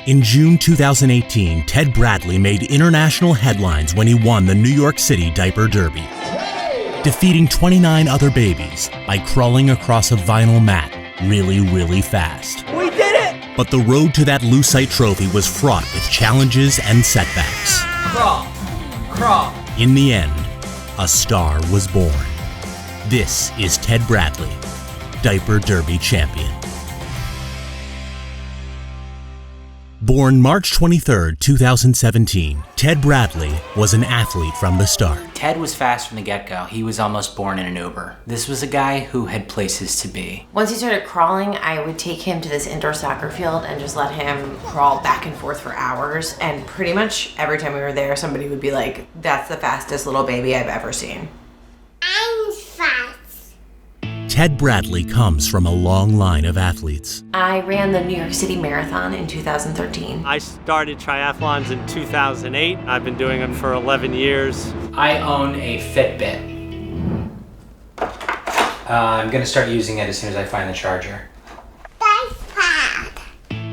In June 2018, Ted Bradley made international headlines when he won the New York City Diaper Derby, defeating 29 other babies by crawling across a vinyl mat really fast. We did it! But the road to that Lucite trophy was fraught with challenges and setbacks. Crawl, crawl. In the end, a star was born. This is Ted Bradley, Diaper Derby champion. Born March 23, 2017, Ted Bradley was an athlete from the start. Ted was fast from the get-go. He was almost born in an Uber. This was a guy who had places to be. Once he started crawling, I would take him to this indoor soccer field and just let him crawl back and forth for hours. And pretty much every time we were there, somebody would be like, "That's the fastest little baby I've ever seen." I'm fast. Ted Bradley comes from a long line of athletes. I ran the New York City Marathon in 2013. I started triathlons in 2008. I've been doing them for 11 years. I own a Fitbit. I'm gonna start using it as soon as I find the charger.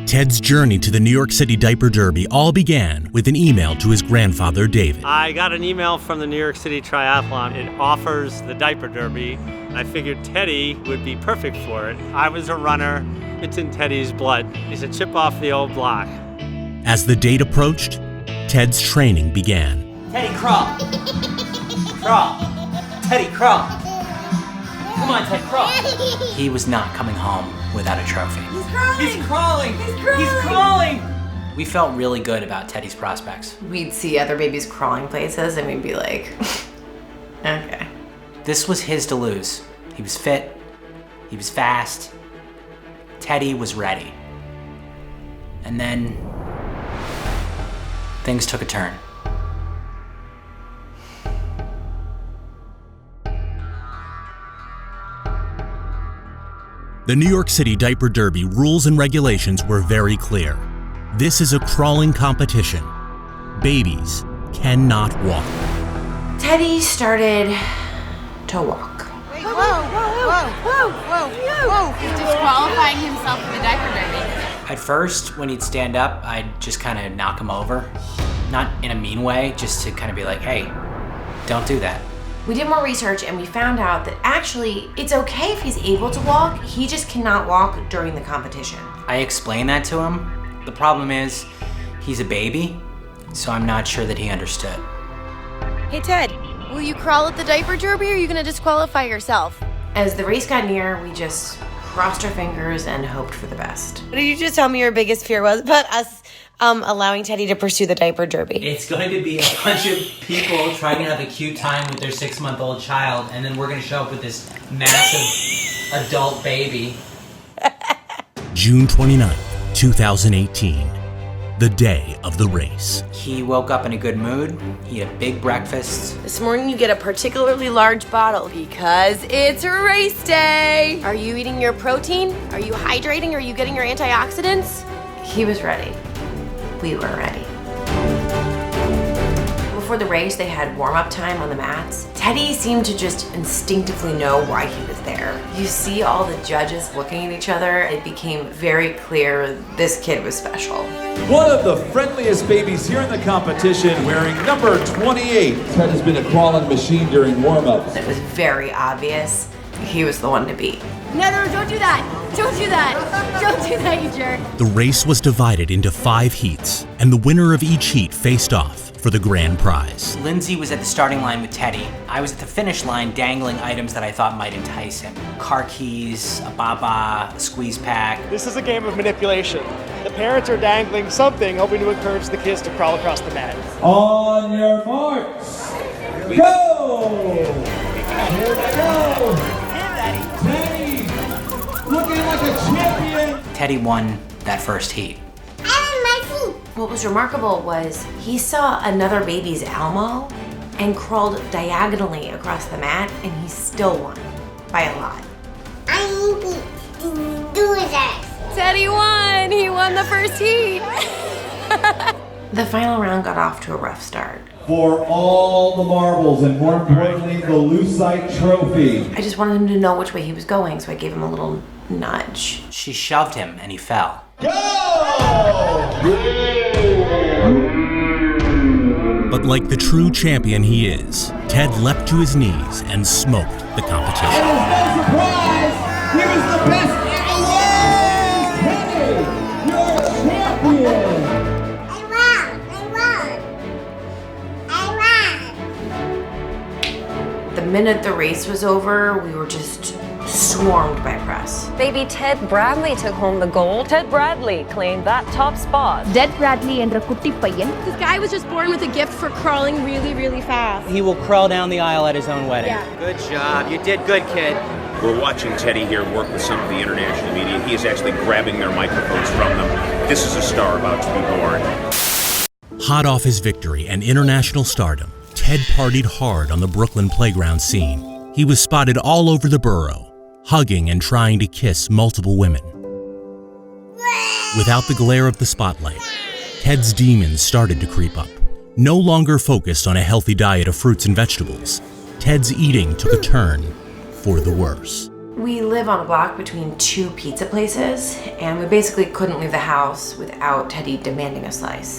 Ted's journey to the New York City Diaper Derby all began with an email to his grandfather, David. I got an email from the New York City Triathlon. It offers the Diaper Derby. I figured Teddy would be perfect for it. I was a runner. It's in Teddy's blood. He's a chip off the old block. As the date approached, Ted's training began. Teddy, crawl. Crawl. Teddy, crawl. Come on, Ted, crawl. He was not coming home without a trophy. He's crawling. He's crawling. He's crawling. We felt really good about Teddy's prospects. We'd see other babies crawling places and we'd be like, okay. This was his to lose. He was fit. He was fast. Teddy was ready. And then things took a turn. The New York City Diaper Derby rules and regulations were very clear. This is a crawling competition. Babies cannot walk. Teddy started to walk. Wait, whoa. He's disqualifying himself for the diaper derby. At first, when he'd stand up, I'd just kind of knock him over. Not in a mean way, just to kind of be like, hey, don't do that. We did more research and we found out that actually it's okay if he's able to walk, he just cannot walk during the competition. I explained that to him. The problem is, he's a baby, so I'm not sure that he understood. Hey Ted, will you crawl at the diaper derby or are you gonna disqualify yourself? As the race got near, we just crossed our fingers and hoped for the best. What did you just tell me your biggest fear was about us allowing Teddy to pursue the diaper derby? It's going to be a bunch of people trying to have a cute time with their 6-month-old child, and then we're going to show up with this massive adult baby. June 29, 2018, the day of the race. He woke up in a good mood. He had a big breakfast. This morning you get a particularly large bottle because it's race day. Are you eating your protein? Are you hydrating? Are you getting your antioxidants? He was ready. We were ready. Before the race, they had warm-up time on the mats. Teddy seemed to just instinctively know why he was there. You see all the judges looking at each other. It became very clear this kid was special. One of the friendliest babies here in the competition, wearing number 28. Ted has been a crawling machine during warm-ups. It was very obvious he was the one to beat. No, don't do that. Don't do that. Don't do that, you jerk. The race was divided into 5 heats, and the winner of each heat faced off for the grand prize. Lindsay was at the starting line with Teddy. I was at the finish line dangling items that I thought might entice him. Car keys, a baba, a squeeze pack. This is a game of manipulation. The parents are dangling something, hoping to encourage the kids to crawl across the mat. On your marks, go! Here we go! Teddy, looking like a champion! Teddy won that first heat. What was remarkable was he saw another baby's Elmo and crawled diagonally across the mat, and he still won by a lot. I need to do that. Teddy won. He won the first heat. The final round got off to a rough start. For all the marbles, and more importantly, the Lucite trophy. I just wanted him to know which way he was going, so I gave him a little nudge. She shoved him and he fell. Go! Like the true champion he is, Ted leapt to his knees and smoked the competition. It was no surprise, he was the best in the world! Teddy, you're champion! The minute the race was over, we were just swarmed by press. Baby Ted Bradley took home the gold. Ted Bradley claimed that top spot. Ted Bradley என்ற குட்டி பையன். This guy was just born with a gift for crawling really, really fast. He will crawl down the aisle at his own wedding. Yeah. Good job. You did good, kid. We're watching Teddy here work with some of the international media. He is actually grabbing their microphones from them. This is a star about to be born. Hot off his victory and international stardom, Ted partied hard on the Brooklyn playground scene. He was spotted all over the borough, hugging and trying to kiss multiple women. Without the glare of the spotlight, Ted's demons started to creep up. No longer focused on a healthy diet of fruits and vegetables, Ted's eating took a turn for the worse. We live on a block between two pizza places, and we basically couldn't leave the house without Teddy demanding a slice.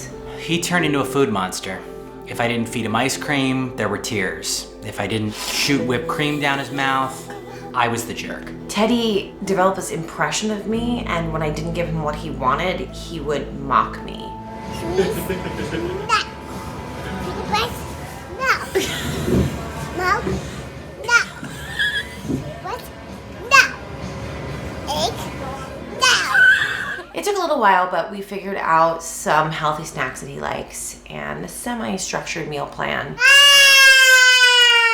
He turned into a food monster. If I didn't feed him ice cream, there were tears. If I didn't shoot whipped cream down his mouth, I was the jerk. Teddy developed this impression of me, and when I didn't give him what he wanted, he would mock me. It took a little while, but we figured out some healthy snacks that he likes and a semi-structured meal plan. Do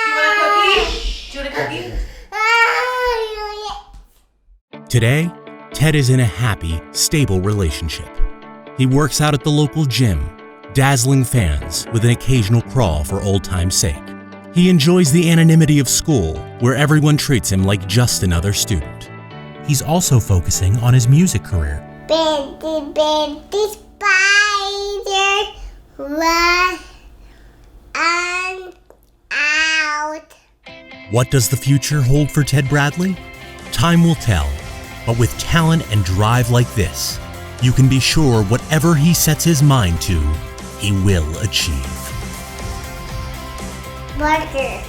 you want a cookie? Do you want a cookie? Today, Ted is in a happy, stable relationship. He works out at the local gym, dazzling fans with an occasional crawl for old time's sake. He enjoys the anonymity of school, where everyone treats him like just another student. He's also focusing on his music career. Baby spider run out. What does the future hold for Ted Bradley? Time will tell, but with talent and drive like this, you can be sure whatever he sets his mind to, he will achieve. Burger.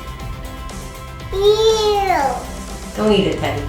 Ew. Don't eat it, Teddy.